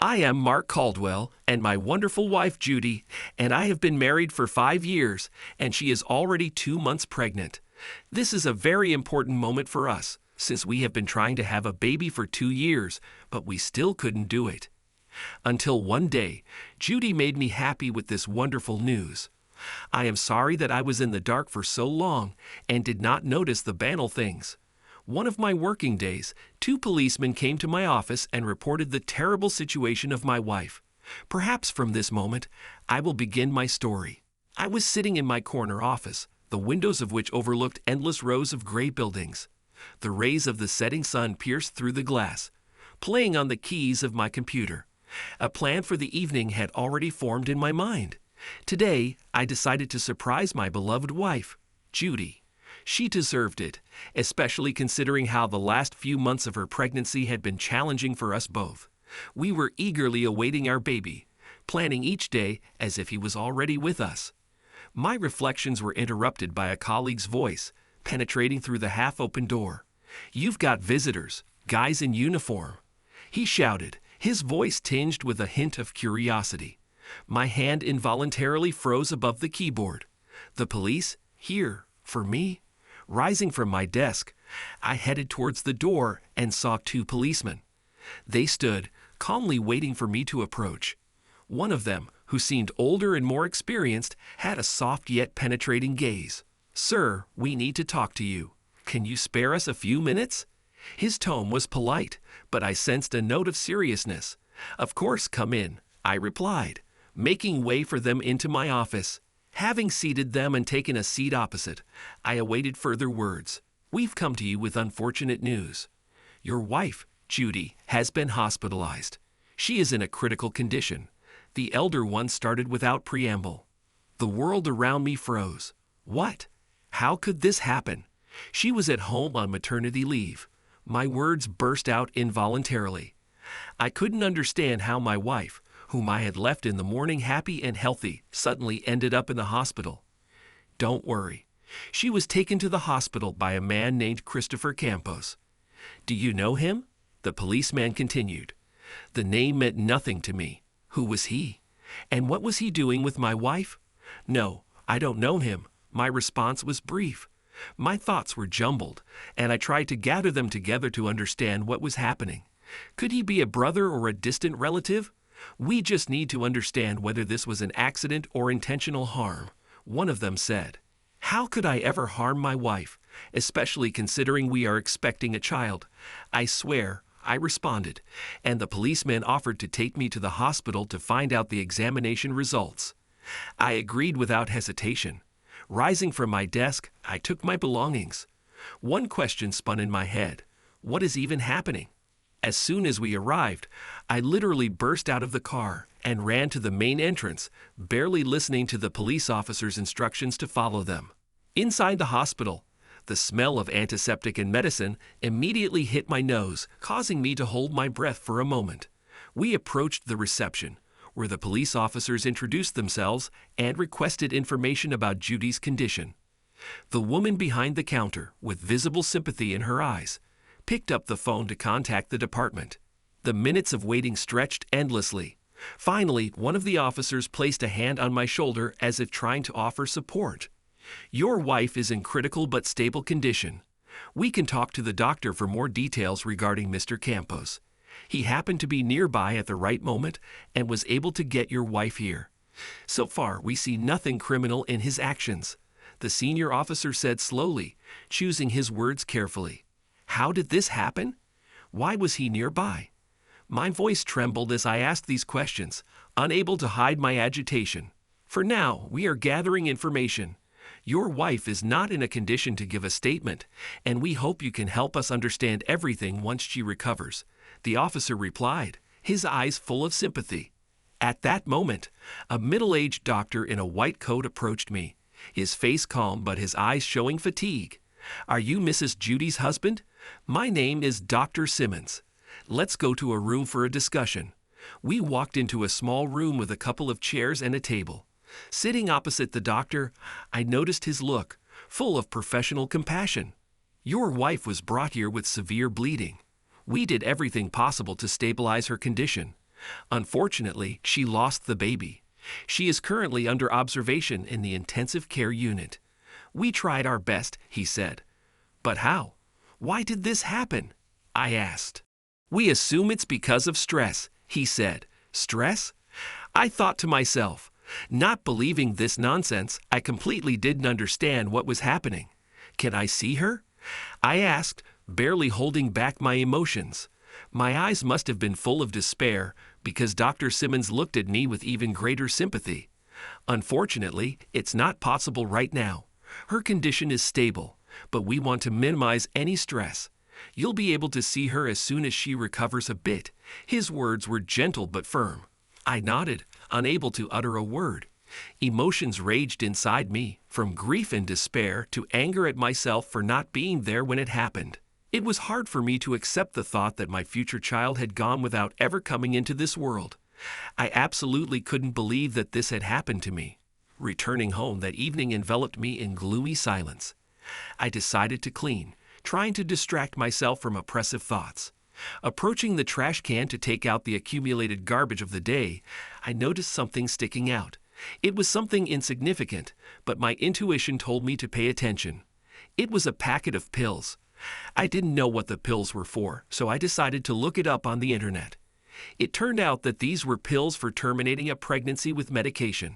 I am Mark Caldwell and my wonderful wife Judy, and I have been married for 5 years, and she is already 2 months pregnant. This is a very important moment for us, since we have been trying to have a baby for 2 years, but we still couldn't do it. Until one day, Judy made me happy with this wonderful news. I am sorry that I was in the dark for so long and did not notice the banal things. One of my working days, 2 policemen came to my office and reported the terrible situation of my wife. Perhaps from this moment, I will begin my story. I was sitting in my corner office, the windows of which overlooked endless rows of gray buildings. The rays of the setting sun pierced through the glass, playing on the keys of my computer. A plan for the evening had already formed in my mind. Today, I decided to surprise my beloved wife, Judy. She deserved it, especially considering how the last few months of her pregnancy had been challenging for us both. We were eagerly awaiting our baby, planning each day as if he was already with us. My reflections were interrupted by a colleague's voice, penetrating through the half-open door. "You've got visitors, guys in uniform," he shouted, his voice tinged with a hint of curiosity. My hand involuntarily froze above the keyboard. The police? Here? For me? Rising from my desk, I headed towards the door and saw 2 policemen. They stood, calmly waiting for me to approach. One of them, who seemed older and more experienced, had a soft yet penetrating gaze. "Sir, we need to talk to you. Can you spare us a few minutes?" His tone was polite, but I sensed a note of seriousness. "Of course, come in," I replied, making way for them into my office. Having seated them and taken a seat opposite, I awaited further words. "We've come to you with unfortunate news. Your wife, Judy, has been hospitalized. She is in a critical condition." The elder one started without preamble. The world around me froze. What? How could this happen? She was at home on maternity leave. My words burst out involuntarily. I couldn't understand how my wife, whom I had left in the morning happy and healthy, suddenly ended up in the hospital. "Don't worry. She was taken to the hospital by a man named Christopher Campos." "Do you know him?" the policeman continued. The name meant nothing to me. Who was he? And what was he doing with my wife? "No, I don't know him." My response was brief. My thoughts were jumbled, and I tried to gather them together to understand what was happening. Could he be a brother or a distant relative? "We just need to understand whether this was an accident or intentional harm," one of them said. "How could I ever harm my wife, especially considering we are expecting a child?" "I swear," I responded, and the policeman offered to take me to the hospital to find out the examination results. I agreed without hesitation. Rising from my desk, I took my belongings. One question spun in my head. What is even happening? As soon as we arrived, I literally burst out of the car and ran to the main entrance, barely listening to the police officer's instructions to follow them. Inside the hospital, the smell of antiseptic and medicine immediately hit my nose, causing me to hold my breath for a moment. We approached the reception, where the police officers introduced themselves and requested information about Judy's condition. The woman behind the counter, with visible sympathy in her eyes, picked up the phone to contact the department. The minutes of waiting stretched endlessly. Finally, one of the officers placed a hand on my shoulder as if trying to offer support. "Your wife is in critical but stable condition. We can talk to the doctor for more details regarding Mr. Campos. He happened to be nearby at the right moment and was able to get your wife here. So far, we see nothing criminal in his actions," the senior officer said slowly, choosing his words carefully. "How did this happen? Why was he nearby?" My voice trembled as I asked these questions, unable to hide my agitation. "For now, we are gathering information. Your wife is not in a condition to give a statement, and we hope you can help us understand everything once she recovers," the officer replied, his eyes full of sympathy. At that moment, a middle-aged doctor in a white coat approached me, his face calm but his eyes showing fatigue. "Are you Mrs. Judy's husband? My name is Dr. Simmons. Let's go to a room for a discussion." We walked into a small room with a couple of chairs and a table. Sitting opposite the doctor, I noticed his look, full of professional compassion. "Your wife was brought here with severe bleeding. We did everything possible to stabilize her condition. Unfortunately, she lost the baby. She is currently under observation in the intensive care unit. We tried our best, he said. But how? Why did this happen? I asked. We assume it's because of stress, he said. Stress? I thought to myself. Not believing this nonsense, I completely didn't understand what was happening. Can I see her? I asked, barely holding back my emotions. My eyes must have been full of despair because Dr. Simmons looked at me with even greater sympathy. Unfortunately, it's not possible right now. Her condition is stable, but we want to minimize any stress. You'll be able to see her as soon as she recovers a bit. His words were gentle but firm. I nodded, unable to utter a word. Emotions raged inside me, from grief and despair to anger at myself for not being there when it happened. It was hard for me to accept the thought that my future child had gone without ever coming into this world. I absolutely couldn't believe that this had happened to me. Returning home that evening enveloped me in gloomy silence. I decided to clean, trying to distract myself from oppressive thoughts. Approaching the trash can to take out the accumulated garbage of the day, I noticed something sticking out. It was something insignificant, but my intuition told me to pay attention. It was a packet of pills. I didn't know what the pills were for, so I decided to look it up on the internet. It turned out that these were pills for terminating a pregnancy with medication.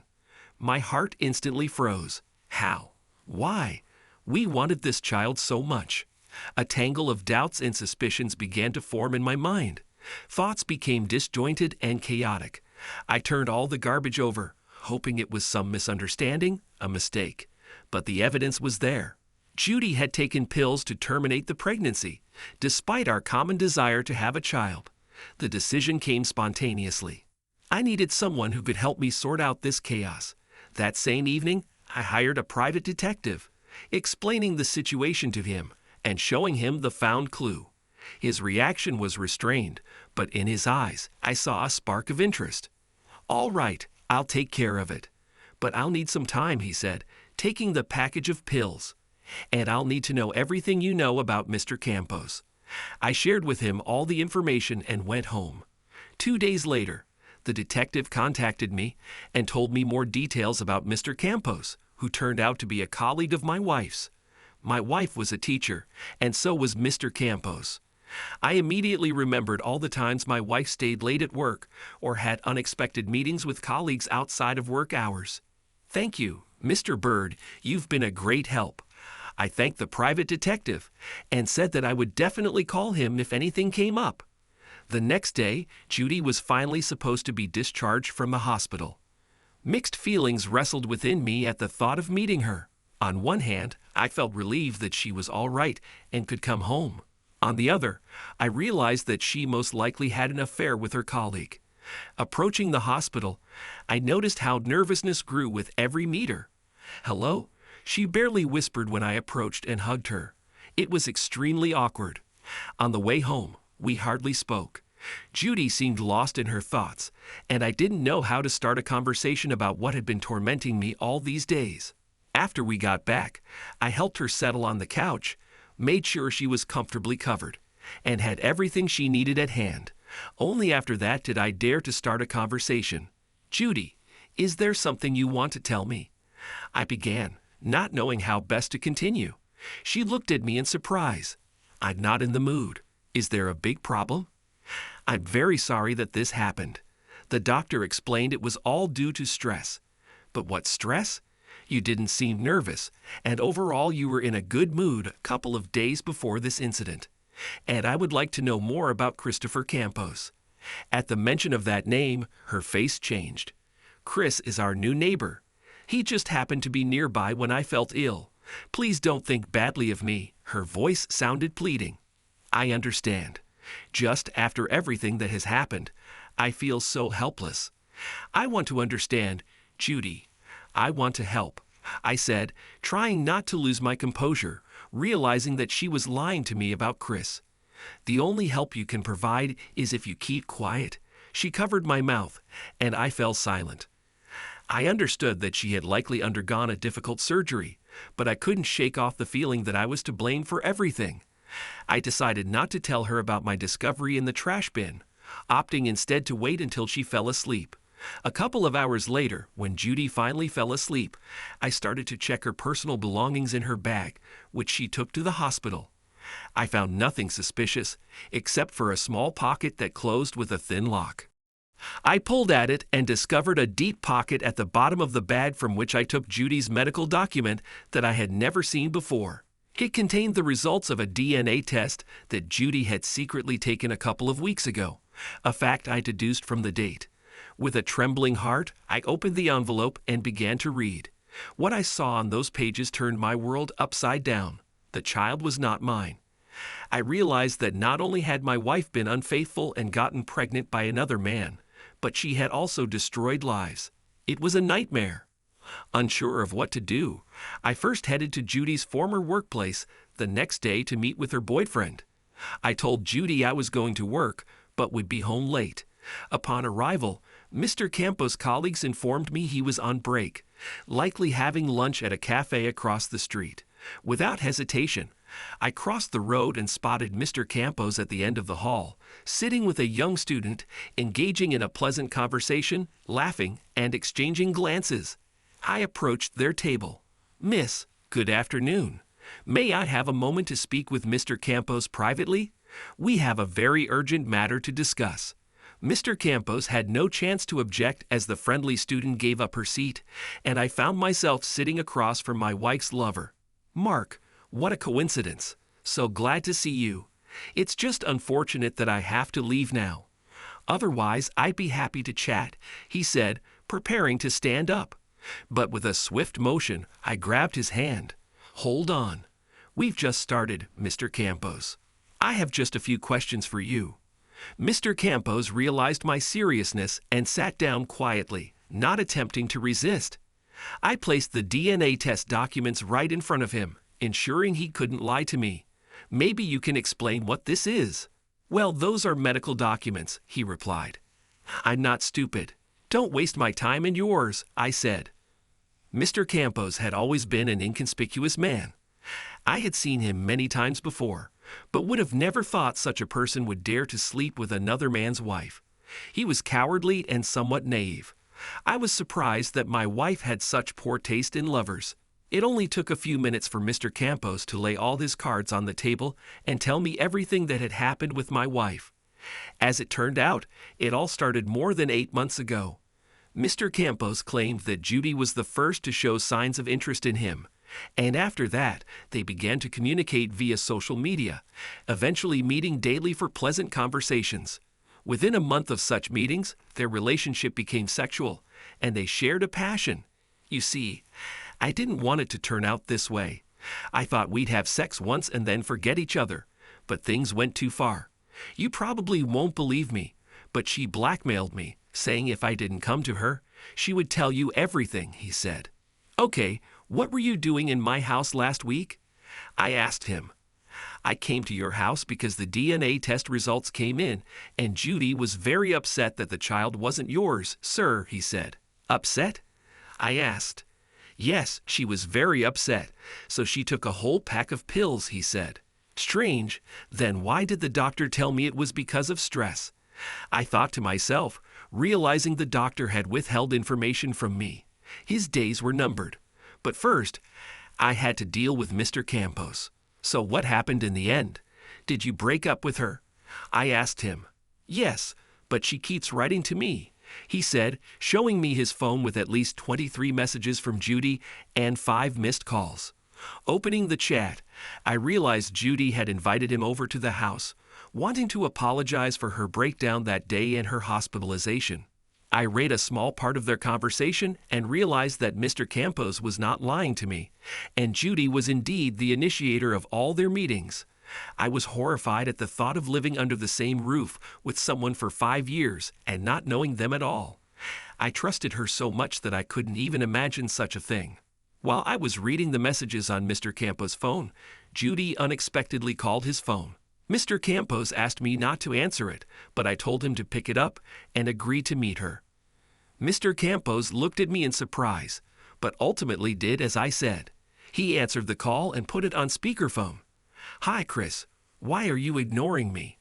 My heart instantly froze. How? Why? We wanted this child so much. A tangle of doubts and suspicions began to form in my mind. Thoughts became disjointed and chaotic. I turned all the garbage over, hoping it was some misunderstanding, a mistake. But the evidence was there. Judy had taken pills to terminate the pregnancy, despite our common desire to have a child. The decision came spontaneously. I needed someone who could help me sort out this chaos. That same evening, I hired a private detective, explaining the situation to him and showing him the found clue. His reaction was restrained, but in his eyes, I saw a spark of interest. All right, I'll take care of it. But I'll need some time, he said, taking the package of pills. And I'll need to know everything you know about Mr. Campos. I shared with him all the information and went home. 2 days later, the detective contacted me and told me more details about Mr. Campos, who turned out to be a colleague of my wife's. My wife was a teacher, and so was Mr. Campos. I immediately remembered all the times my wife stayed late at work or had unexpected meetings with colleagues outside of work hours. Thank you, Mr. Bird, you've been a great help. I thanked the private detective and said that I would definitely call him if anything came up. The next day, Judy was finally supposed to be discharged from the hospital. Mixed feelings wrestled within me at the thought of meeting her. On one hand, I felt relieved that she was all right and could come home. On the other, I realized that she most likely had an affair with her colleague. Approaching the hospital, I noticed how nervousness grew with every meter. Hello? She barely whispered when I approached and hugged her. It was extremely awkward. On the way home, we hardly spoke. Judy seemed lost in her thoughts, and I didn't know how to start a conversation about what had been tormenting me all these days. After we got back, I helped her settle on the couch, made sure she was comfortably covered, and had everything she needed at hand. Only after that did I dare to start a conversation. Judy, is there something you want to tell me? I began, not knowing how best to continue. She looked at me in surprise. I'm not in the mood. Is there a big problem? I'm very sorry that this happened. The doctor explained it was all due to stress. But what stress? You didn't seem nervous, and overall you were in a good mood a couple of days before this incident. And I would like to know more about Christopher Campos. At the mention of that name, her face changed. Chris is our new neighbor. He just happened to be nearby when I felt ill. Please don't think badly of me. Her voice sounded pleading. I understand. Just after everything that has happened, I feel so helpless. I want to understand, Judy. I want to help, I said, trying not to lose my composure, realizing that she was lying to me about Chris. The only help you can provide is if you keep quiet. She covered my mouth, and I fell silent. I understood that she had likely undergone a difficult surgery, but I couldn't shake off the feeling that I was to blame for everything. I decided not to tell her about my discovery in the trash bin, opting instead to wait until she fell asleep. A couple of hours later, when Judy finally fell asleep, I started to check her personal belongings in her bag, which she took to the hospital. I found nothing suspicious, except for a small pocket that closed with a thin lock. I pulled at it and discovered a deep pocket at the bottom of the bag from which I took Judy's medical document that I had never seen before. It contained the results of a DNA test that Judy had secretly taken a couple of weeks ago, a fact I deduced from the date. With a trembling heart, I opened the envelope and began to read. What I saw on those pages turned my world upside down. The child was not mine. I realized that not only had my wife been unfaithful and gotten pregnant by another man, but she had also destroyed lives. It was a nightmare. Unsure of what to do, I first headed to Judy's former workplace the next day to meet with her boyfriend. I told Judy I was going to work, but would be home late. Upon arrival, Mr. Campos' colleagues informed me he was on break, likely having lunch at a cafe across the street. Without hesitation, I crossed the road and spotted Mr. Campos at the end of the hall, sitting with a young student, engaging in a pleasant conversation, laughing, and exchanging glances. I approached their table. "Miss, good afternoon. May I have a moment to speak with Mr. Campos privately? We have a very urgent matter to discuss." Mr. Campos had no chance to object as the friendly student gave up her seat, and I found myself sitting across from my wife's lover. "Mark, what a coincidence. So glad to see you. It's just unfortunate that I have to leave now. Otherwise, I'd be happy to chat," he said, preparing to stand up. But with a swift motion, I grabbed his hand. "Hold on. We've just started, Mr. Campos. I have just a few questions for you." Mr. Campos realized my seriousness and sat down quietly, not attempting to resist. I placed the DNA test documents right in front of him, ensuring he couldn't lie to me. "Maybe you can explain what this is." "Well, those are medical documents," he replied. "I'm not stupid. Don't waste my time and yours," I said. Mr. Campos had always been an inconspicuous man. I had seen him many times before, but would have never thought such a person would dare to sleep with another man's wife. He was cowardly and somewhat naive. I was surprised that my wife had such poor taste in lovers. It only took a few minutes for Mr. Campos to lay all his cards on the table and tell me everything that had happened with my wife. As it turned out, it all started more than 8 months ago. Mr. Campos claimed that Judy was the first to show signs of interest in him, and after that, they began to communicate via social media, eventually meeting daily for pleasant conversations. Within a month of such meetings, their relationship became sexual, and they shared a passion. You see, I didn't want it to turn out this way. I thought we'd have sex once and then forget each other, but things went too far. You probably won't believe me, but she blackmailed me, saying if I didn't come to her, she would tell you everything, he said. "Okay, what were you doing in my house last week?" I asked him. "I came to your house because the DNA test results came in, and Judy was very upset that the child wasn't yours, sir," he said. "Upset?" I asked. "Yes, she was very upset, so she took a whole pack of pills," he said. "Strange. Then why did the doctor tell me it was because of stress?" I thought to myself, realizing the doctor had withheld information from me. His days were numbered. But first, I had to deal with Mr. Campos. "So what happened in the end? Did you break up with her?" I asked him. "Yes, but she keeps writing to me," he said, showing me his phone with at least 23 messages from Judy and 5 missed calls. Opening the chat, I realized Judy had invited him over to the house, wanting to apologize for her breakdown that day and her hospitalization. I read a small part of their conversation and realized that Mr. Campos was not lying to me, and Judy was indeed the initiator of all their meetings. I was horrified at the thought of living under the same roof with someone for 5 years and not knowing them at all. I trusted her so much that I couldn't even imagine such a thing. While I was reading the messages on Mr. Campos' phone, Judy unexpectedly called his phone. Mr. Campos asked me not to answer it, but I told him to pick it up and agreed to meet her. Mr. Campos looked at me in surprise, but ultimately did as I said. He answered the call and put it on speakerphone. "Hi, Chris. Why are you ignoring me?"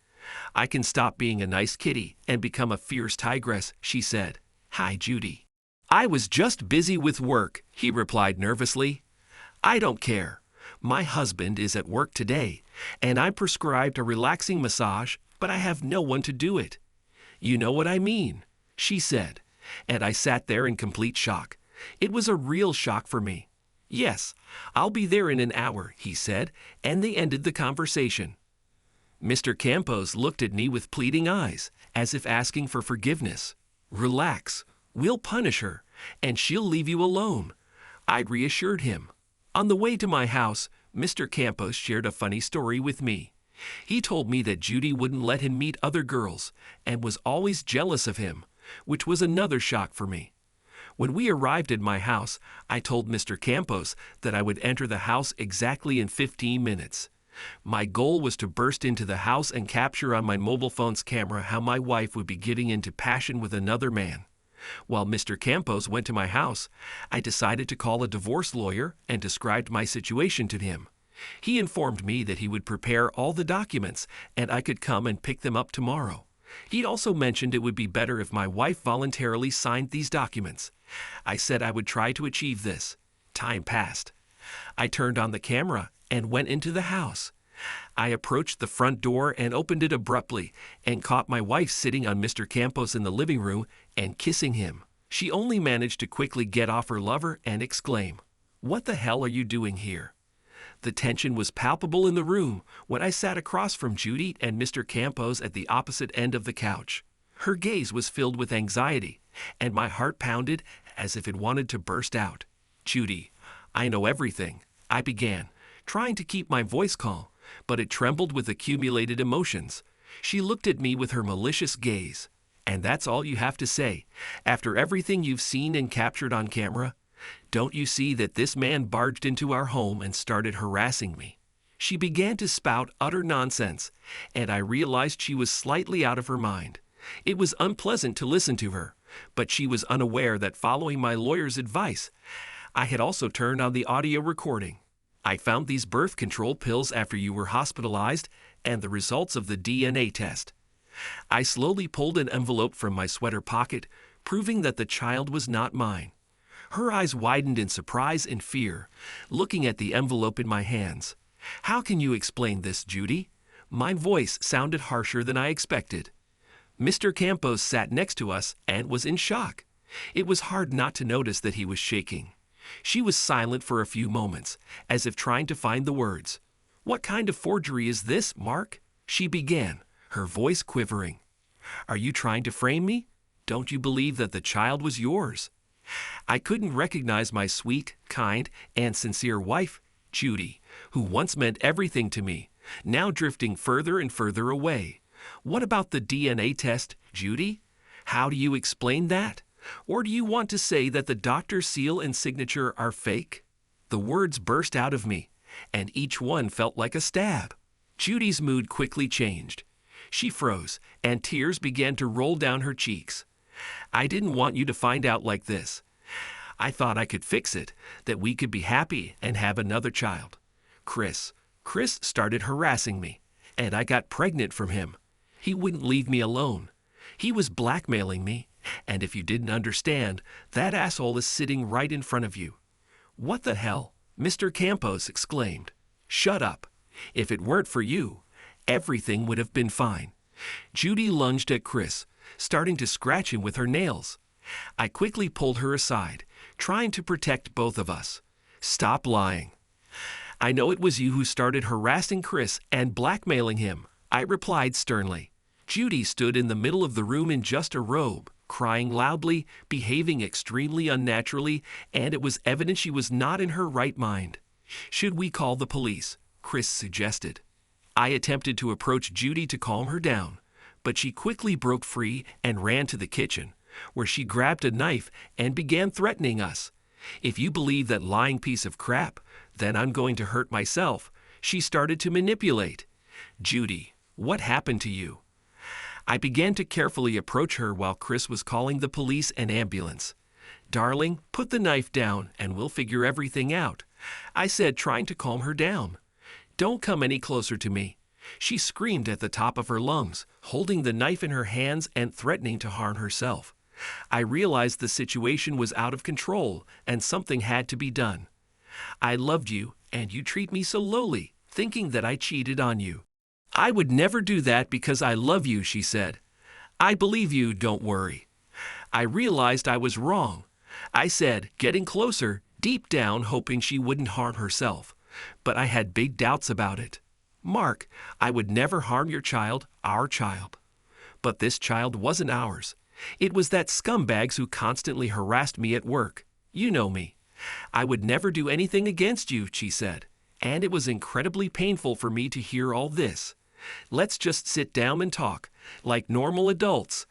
I can stop being a nice kitty and become a fierce tigress, she said. Hi, Judy. I was just busy with work, he replied nervously. I don't care. My husband is at work today, and I prescribed a relaxing massage, but I have no one to do it. You know what I mean, she said, and I sat there in complete shock. It was a real shock for me. Yes, I'll be there in an hour, he said, and they ended the conversation. Mr. Campos looked at me with pleading eyes, as if asking for forgiveness. Relax, we'll punish her, and she'll leave you alone, I'd reassured him. On the way to my house, Mr. Campos shared a funny story with me. He told me that Judy wouldn't let him meet other girls and was always jealous of him, which was another shock for me. When we arrived at my house, I told Mr. Campos that I would enter the house exactly in 15 minutes. My goal was to burst into the house and capture on my mobile phone's camera how my wife would be getting into passion with another man. While Mr. Campos went to my house, I decided to call a divorce lawyer and described my situation to him. He informed me that he would prepare all the documents and I could come and pick them up tomorrow. He also mentioned it would be better if my wife voluntarily signed these documents. I said I would try to achieve this. Time passed. I turned on the camera and went into the house. I approached the front door and opened it abruptly and caught my wife sitting on Mr. Campos in the living room and kissing him. She only managed to quickly get off her lover and exclaim, "What the hell are you doing here?" The tension was palpable in the room when I sat across from Judy and Mr. Campos at the opposite end of the couch. Her gaze was filled with anxiety, and my heart pounded as if it wanted to burst out. "Judy, I know everything," I began, trying to keep my voice calm, but it trembled with accumulated emotions. She looked at me with her malicious gaze. "And that's all you have to say, after everything you've seen and captured on camera? Don't you see that this man barged into our home and started harassing me?" She began to spout utter nonsense, and I realized she was slightly out of her mind. It was unpleasant to listen to her, but she was unaware that following my lawyer's advice, I had also turned on the audio recording. "I found these birth control pills after you were hospitalized and the results of the DNA test." I slowly pulled an envelope from my sweater pocket, proving that the child was not mine. Her eyes widened in surprise and fear, looking at the envelope in my hands. "How can you explain this, Judy?" My voice sounded harsher than I expected. Mr. Campos sat next to us and was in shock. It was hard not to notice that he was shaking. She was silent for a few moments, as if trying to find the words. "What kind of forgery is this, Mark?" she began, her voice quivering. "Are you trying to frame me? Don't you believe that the child was yours?" I couldn't recognize my sweet, kind, and sincere wife, Judy, who once meant everything to me, now drifting further and further away. "What about the DNA test, Judy? How do you explain that? Or do you want to say that the doctor's seal and signature are fake?" The words burst out of me, and each one felt like a stab. Judy's mood quickly changed. She froze, and tears began to roll down her cheeks. "I didn't want you to find out like this. I thought I could fix it, that we could be happy and have another child. Chris started harassing me, and I got pregnant from him. He wouldn't leave me alone. He was blackmailing me, and if you didn't understand, that asshole is sitting right in front of you." "What the hell?" Mr. Campos exclaimed. "Shut up. If it weren't for you, everything would have been fine." Judy lunged at Chris, starting to scratch him with her nails. I quickly pulled her aside, trying to protect both of us. "Stop lying. I know it was you who started harassing Chris and blackmailing him," I replied sternly. Judy stood in the middle of the room in just a robe, crying loudly, behaving extremely unnaturally, and it was evident she was not in her right mind. "Should we call the police?" Chris suggested. I attempted to approach Judy to calm her down, but she quickly broke free and ran to the kitchen, where she grabbed a knife and began threatening us. "If you believe that lying piece of crap, then I'm going to hurt myself." She started to manipulate. "Judy, what happened to you?" I began to carefully approach her while Chris was calling the police and ambulance. "Darling, put the knife down and we'll figure everything out," I said, trying to calm her down. "Don't come any closer to me." She screamed at the top of her lungs, holding the knife in her hands and threatening to harm herself. I realized the situation was out of control and something had to be done. I loved you, and you treat me so lowly, thinking that I cheated on you. I would never do that because I love you, she said. I believe you, don't worry. I realized I was wrong. I said, getting closer, deep down hoping she wouldn't harm herself. But I had big doubts about it. Mark, I would never harm your child, our child. But this child wasn't ours. It was that scumbags who constantly harassed me at work. You know me. I would never do anything against you, she said. And it was incredibly painful for me to hear all this. Let's just sit down and talk, like normal adults.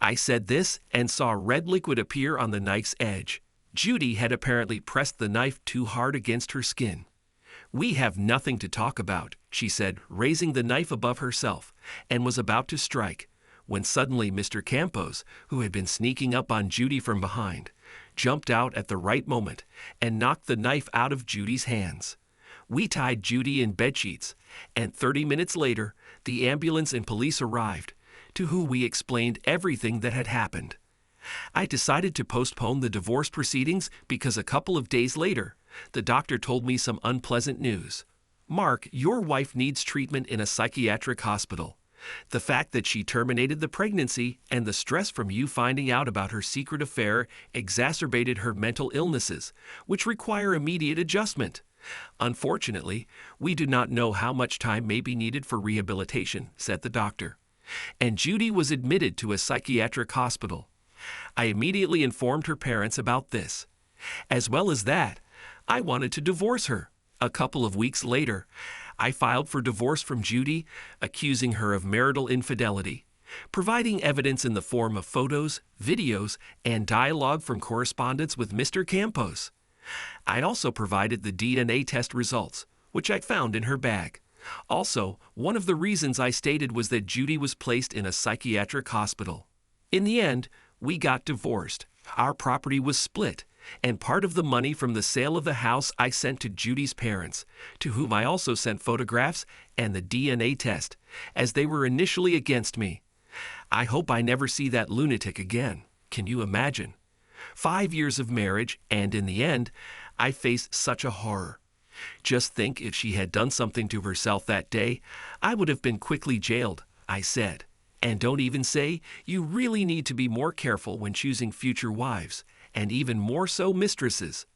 I said this and saw red liquid appear on the knife's edge. Judy had apparently pressed the knife too hard against her skin. We have nothing to talk about, she said, raising the knife above herself, and was about to strike, when suddenly Mr. Campos, who had been sneaking up on Judy from behind, jumped out at the right moment and knocked the knife out of Judy's hands. We tied Judy in bedsheets, and 30 minutes later, the ambulance and police arrived, to whom we explained everything that had happened. I decided to postpone the divorce proceedings because a couple of days later, the doctor told me some unpleasant news. Mark, your wife needs treatment in a psychiatric hospital. The fact that she terminated the pregnancy and the stress from you finding out about her secret affair exacerbated her mental illnesses, which require immediate adjustment. Unfortunately, we do not know how much time may be needed for rehabilitation, said the doctor. And Judy was admitted to a psychiatric hospital. I immediately informed her parents about this. As well as that, I wanted to divorce her. A couple of weeks later, I filed for divorce from Judy, accusing her of marital infidelity, providing evidence in the form of photos, videos, and dialogue from correspondence with Mr. Campos. I also provided the DNA test results, which I found in her bag. Also, one of the reasons I stated was that Judy was placed in a psychiatric hospital. In the end, we got divorced. Our property was split, and part of the money from the sale of the house I sent to Judy's parents, to whom I also sent photographs and the DNA test, as they were initially against me. I hope I never see that lunatic again. Can you imagine? 5 years of marriage, and in the end, I face such a horror. Just think if she had done something to herself that day, I would have been quickly jailed, I said. And don't even say you really need to be more careful when choosing future wives, and even more so mistresses.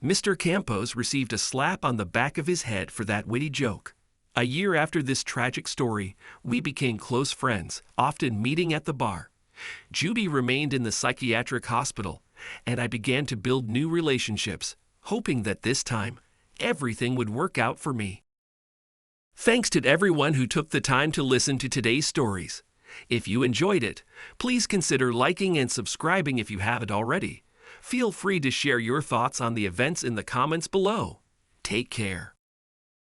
Mr. Campos received a slap on the back of his head for that witty joke. A year after this tragic story, we became close friends, often meeting at the bar. Judy remained in the psychiatric hospital, and I began to build new relationships, hoping that this time, everything would work out for me. Thanks to everyone who took the time to listen to today's stories. If you enjoyed it, please consider liking and subscribing if you haven't already. Feel free to share your thoughts on the events in the comments below. Take care.